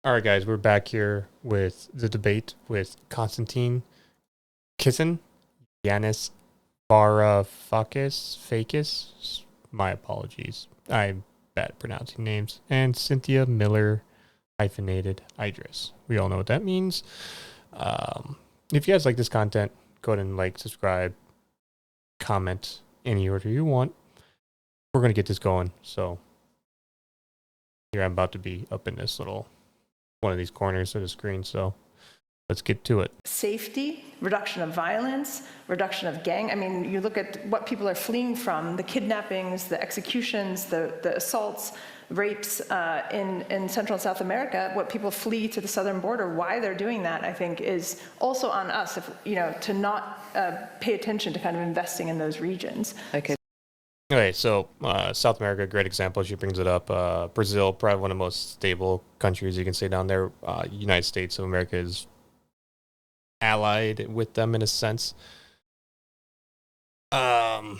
All right, guys, we're back here with the debate with Konstantin Kisin, Yanis Varoufakis. My apologies. I'm bad at pronouncing names. And Cynthia Miller-Idriss. We all know what that means. If you guys like this content, go ahead and like, subscribe, comment any order you want. We're going to get this going. So here I'm about to be up in this little one of these corners of the screen. So let's get to it. Safety, reduction of violence, reduction of gang. I mean, you look at what people are fleeing from, the kidnappings, the executions, the assaults, rapes in Central and South America, what people flee to the southern border, why they're doing that, I think, is also on us, to not pay attention to kind of investing in those regions. Okay, so South America, great example. She brings it up. Brazil, probably one of the most stable countries you can say down there. United States of America is allied with them in a sense. But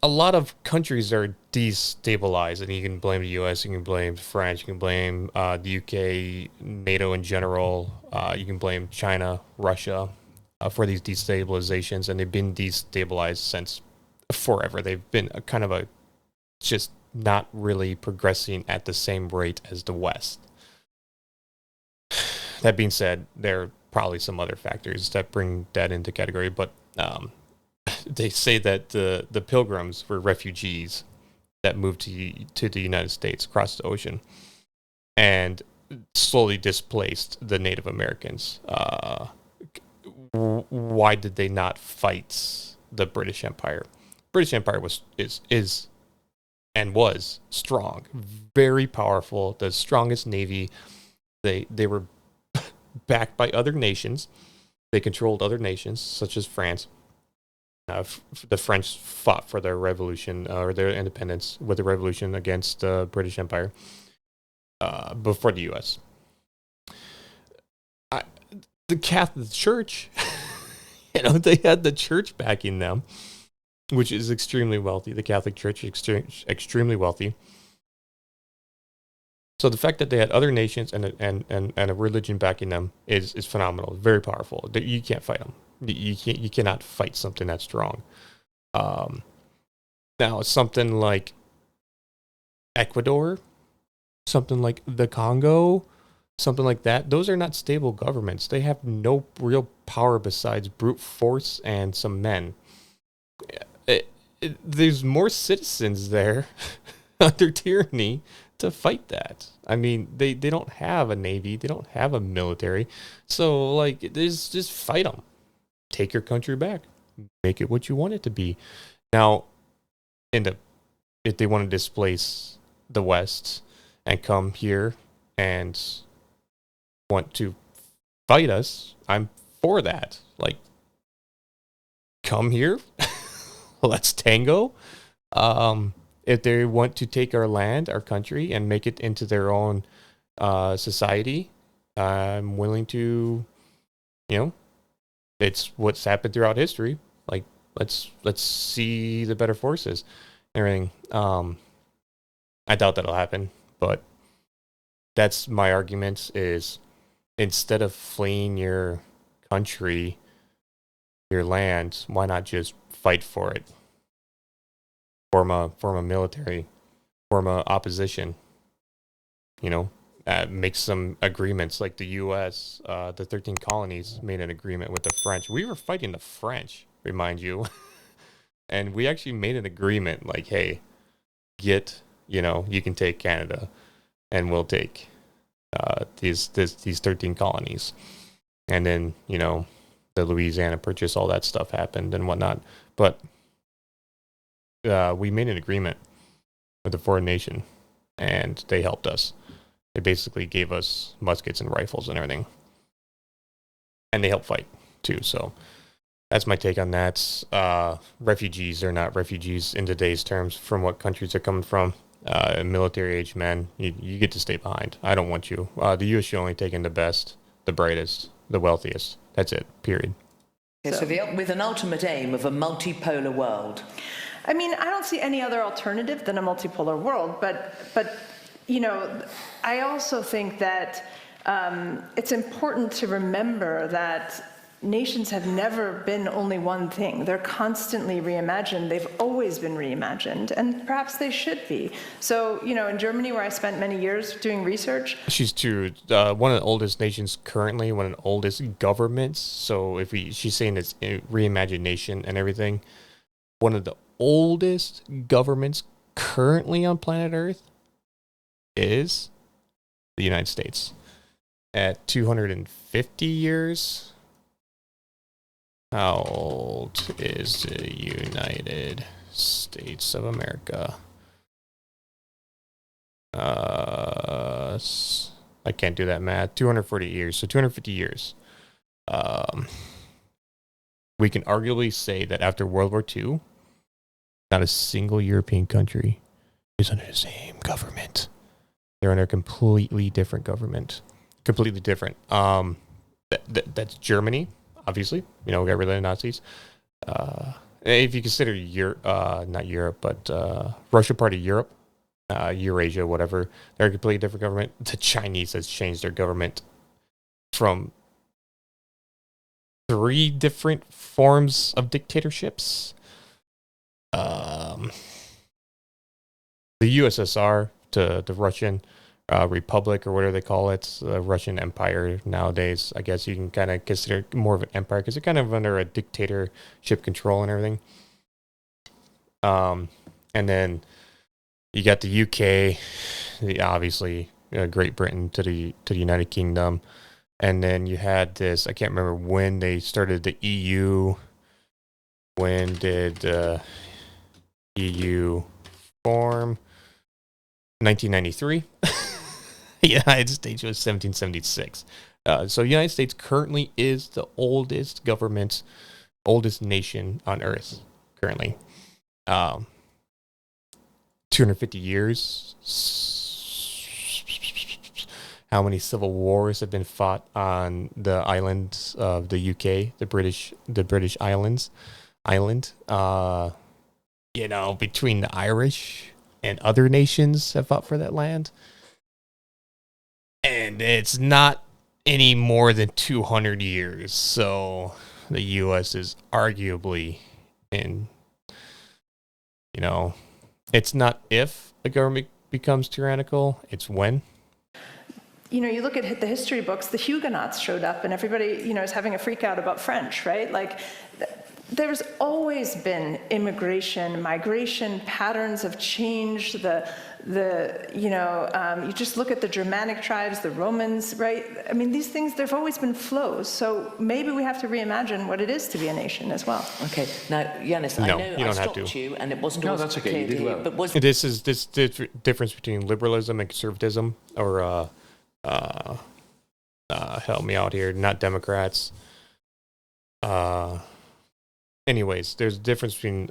a lot of countries are destabilized, and you can blame the U.S., you can blame France, you can blame the U.K., NATO in general. You can blame China, Russia for these destabilizations, and they've been destabilized since forever. They've been just not really progressing at the same rate as the West. That being said, there are probably some other factors that bring that into category, but they say that the pilgrims were refugees that moved to the United States across the ocean and slowly displaced the Native Americans. Why did they not fight the British Empire? British Empire is strong, very powerful, the strongest navy. They were backed by other nations. They controlled other nations, such as France. The French fought for their revolution or their independence with the revolution against the British Empire before the U.S. The Catholic Church, they had the church backing them, which is extremely wealthy. The Catholic Church is extremely wealthy. So the fact that they had other nations and a religion backing them is phenomenal, very powerful. You can't fight them. You cannot fight something that strong. Now something like Ecuador, something like the Congo, something like that, those are not stable governments. They have no real power besides brute force and some men. There's more citizens there under tyranny to fight that. I mean, they don't have a navy, they don't have a military, so just fight them. Take your country back, make it what you want it to be. Now, if they want to displace the West and come here and want to fight us, I'm for that. Come here. Let's tango. If they want to take our land, our country, and make it into their own society, I'm willing to, it's what's happened throughout history. Let's see the better forces and everything. I doubt that'll happen, but that's my argument is instead of fleeing your country, your land, why not just fight for it? Form a military, form a opposition. Make some agreements like the U.S. The 13 colonies made an agreement with the French. We were fighting the French, remind you, and we actually made an agreement like, hey, you can take Canada, and we'll take these 13 colonies, and then the Louisiana Purchase, all that stuff happened and whatnot, but. We made an agreement with a foreign nation, and they helped us. They basically gave us muskets and rifles and everything, and they helped fight too. So that's my take on that. Refugees are not refugees in today's terms from what countries they're coming from. Military-age men, you get to stay behind. I don't want you. The U.S. should only take in the best, the brightest, the wealthiest. That's it, period. Okay, so with an ultimate aim of a multipolar world. I mean, I don't see any other alternative than a multipolar world, but I also think that it's important to remember that nations have never been only one thing. They're constantly reimagined. They've always been reimagined, and perhaps they should be. So, in Germany, where I spent many years doing research. She's true. One of the oldest nations currently, one of the oldest governments. So she's saying it's reimagined nation and everything. One of the oldest governments currently on planet Earth is the United States. At 250 years. How old is the United States of America? I can't do that math. 240 years. So 250 years. We can arguably say that after World War II, not a single European country is under the same government. They're under a completely different government. Completely different. That's Germany. Obviously, we got rid of the Nazis. If you consider not Europe, but Russia part of Europe, Eurasia, whatever, they're a completely different government. The Chinese has changed their government from 3 different forms of dictatorships. The USSR to the Russian Republic, or whatever they call it, the Russian Empire nowadays. I guess you can kind of consider it more of an empire because they're kind of under a dictatorship control and everything. And then you got the UK, obviously Great Britain to the United Kingdom, and then you had this. I can't remember when they started the EU. When did the EU form? 1993. The United States was 1776. So the United States currently is the oldest government, oldest nation on Earth currently. 250 years. How many civil wars have been fought on the island of the UK, the British islands? Between the Irish and other nations have fought for that land. And it's not any more than 200 years. So the U.S. is arguably in, it's not if a government becomes tyrannical, it's when. You look at the history books, the Huguenots showed up and everybody, is having a freak out about French, right? Like, there's always been immigration, migration, patterns of change. You just look at the Germanic tribes, the Romans, right? I mean, these things, there've always been flows. So maybe we have to reimagine what it is to be a nation as well. Okay, now, Yanis, No, I know you I don't have stopped to. you, and it wasn't No, always that's okay, clear you did to well. But was This is this difference between liberalism and conservatism, or help me out here, not Democrats. Anyways, there's a difference between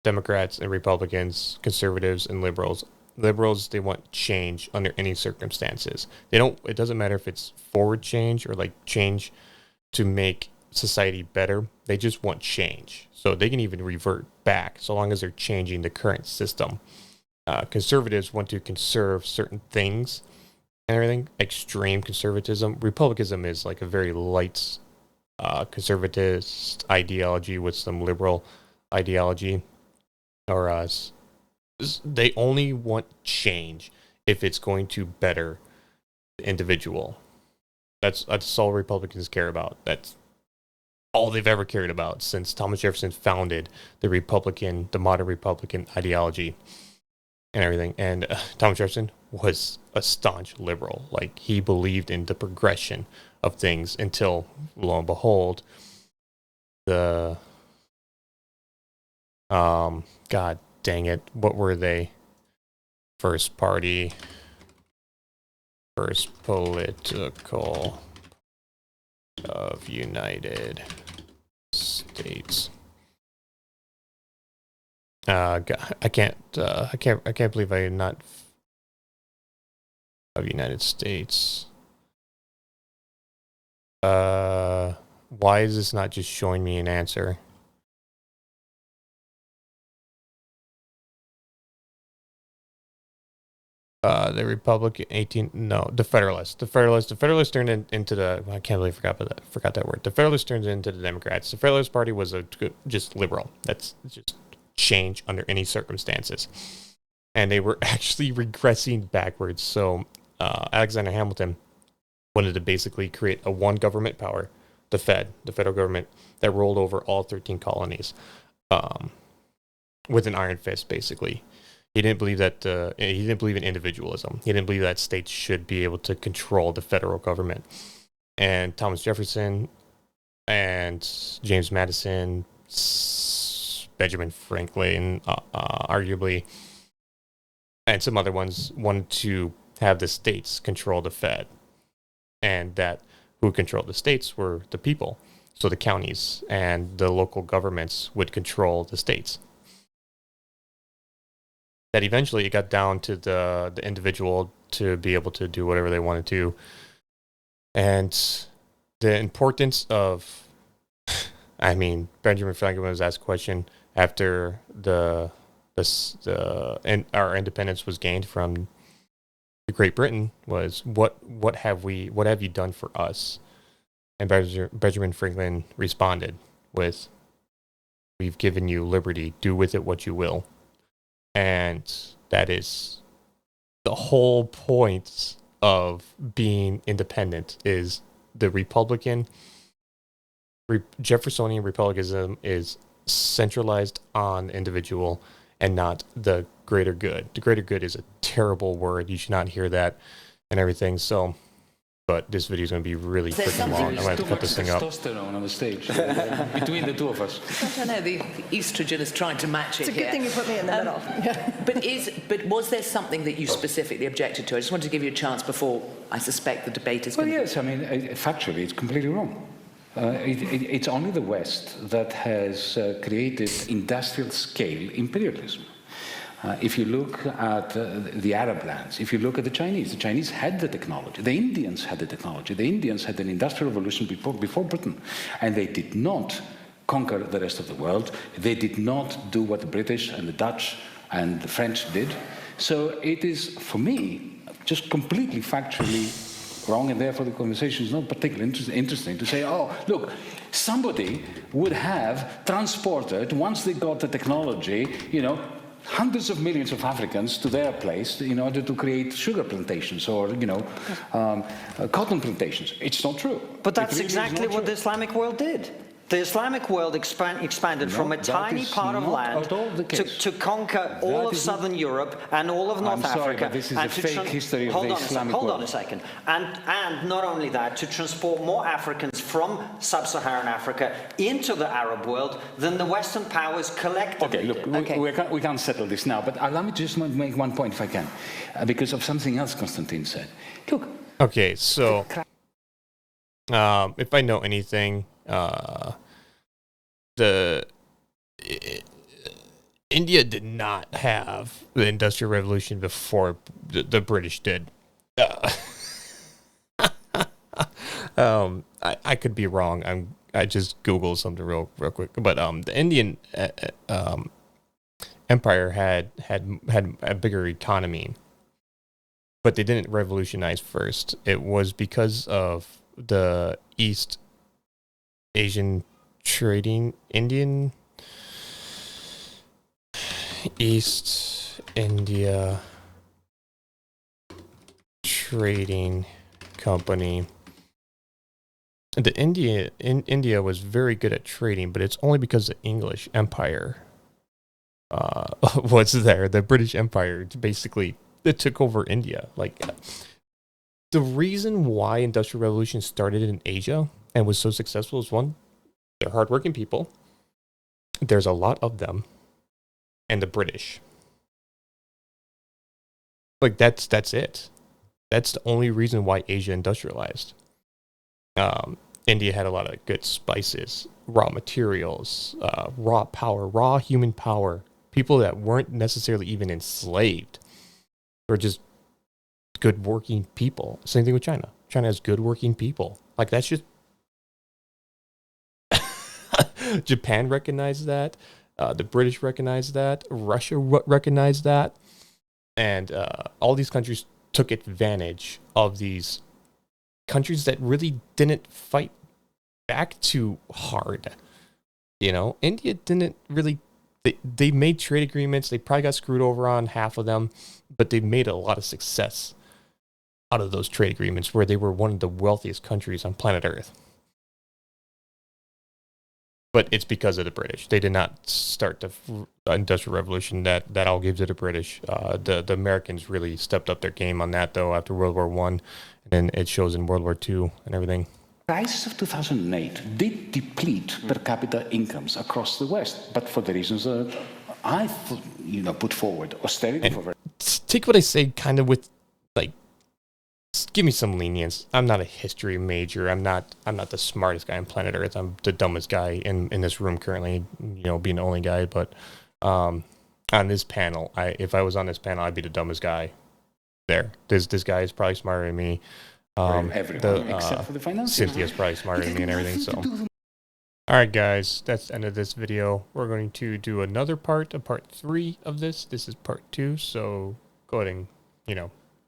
Democrats and Republicans, conservatives and liberals. Liberals, they want change under any circumstances. It doesn't matter if it's forward change or like change to make society better. They just want change. So they can even revert back so long as they're changing the current system. Conservatives want to conserve certain things and everything. Extreme conservatism. Republicanism is like a very light conservatist ideology with some liberal ideology, or they only want change if it's going to better the individual. That's all Republicans care about. That's all they've ever cared about since Thomas Jefferson founded the modern Republican ideology and everything. And Thomas Jefferson was a staunch liberal. Like, he believed in the progression of things until, lo and behold, God dang it, what were they? First political of United States. God, I can't believe I am not of United States. Why is this not just showing me an answer? The Republican 18, no, the Federalists. The Federalists turned into the, I can't believe I forgot that word. The Federalists turned into the Democrats. The Federalist Party was just liberal. That's just change under any circumstances. And they were actually regressing backwards. So Alexander Hamilton wanted to basically create a one government power, the federal government, that rolled over all 13 colonies with an iron fist, basically. He didn't believe that. He didn't believe in individualism. He didn't believe that states should be able to control the federal government. And Thomas Jefferson and James Madison, Benjamin Franklin, arguably, and some other ones wanted to have the states control the Fed, and that who controlled the states were the people. So the counties and the local governments would control the states. That eventually it got down to the individual to be able to do whatever they wanted to. And the importance of, I mean, Benjamin Franklin was asked a question after our independence was gained from Great Britain, was what have you done for us? And Benjamin Franklin responded with, "We've given you liberty, do with it what you will." And that is the whole point of being independent, is the Jeffersonian republicanism is centralized on the individual and not the greater good. The greater good is a terrible word. You should not hear that and everything. So, but this video is going to be really freaking long. I'm going to cut this thing up. Testosterone on the stage between the two of us. I don't know, the estrogen is trying to match it. It's a good thing you put me in the middle. But was there something that you specifically objected to? I just wanted to give you a chance before I suspect the debate is Well, going to... yes, I mean, factually, it's completely wrong. It's only the West that has created industrial-scale imperialism. If you look at the Arab lands, if you look at the Chinese had the technology. The Indians had the technology. The Indians had an industrial revolution before Britain. And they did not conquer the rest of the world. They did not do what the British and the Dutch and the French did. So it is, for me, just completely factually wrong, and therefore the conversation is not particularly interesting to say, oh, look, somebody would have transported, once they got the technology, hundreds of millions of Africans to their place in order to create sugar plantations or, cotton plantations. It's not true. But that's exactly what the Islamic world did. The Islamic world expanded from a tiny part of land to conquer all of southern Europe and all of North Africa. But this is a fake history of the Islamic world. Hold on a second. And not only that, to transport more Africans from sub-Saharan Africa into the Arab world than the Western powers collectively did. Okay, look, we can't settle this now, but allow me to just make one point if I can, because of something else Konstantin said. Look. Okay, so if I know anything, India did not have the Industrial Revolution before the British did. I could be wrong. I just Googled something real quick, but the Indian Empire had a bigger economy, but they didn't revolutionize first. It was because of the East Asian East India Trading Company. India was very good at trading, but it's only because the English Empire was there. The British Empire basically took over India. Like, the reason why Industrial Revolution started in Asia and was so successful is, one, they're hardworking people. There's a lot of them. And the British. Like, that's it. That's the only reason why Asia industrialized. India had a lot of good spices, raw materials, raw power, raw human power. People that weren't necessarily even enslaved. Or just good working people. Same thing with China. China has good working people. Like, that's just... Japan recognized that. The British recognized that. Russia recognized that. And all these countries took advantage of these countries that really didn't fight back too hard. You know, India didn't really, they made trade agreements. They probably got screwed over on half of them, but they made a lot of success out of those trade agreements where they were one of the wealthiest countries on planet Earth. But it's because of the British. They did not start the Industrial Revolution. That all gives it to the British. The Americans really stepped up their game on that, though, after World War I. And then it shows in World War II and everything. The crisis of 2008 did deplete per capita incomes across the West, but for the reasons that I put forward. Austerity for very... Take what I say kind of with, like, give me some lenience. I'm not a history major. I'm not the smartest guy on planet Earth. I'm the dumbest guy in this room currently, being the only guy. But on this panel, if I was on this panel, I'd be the dumbest guy there. This guy is probably smarter than me. Everyone, except for the financiers. Cynthia's probably smarter than me and everything. So, all right, guys, that's the end of this video. We're going to do another part, a part 3 of this. This is part 2. So go ahead and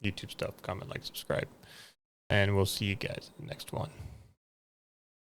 YouTube stuff, comment, like, subscribe, and we'll see you guys in the next one.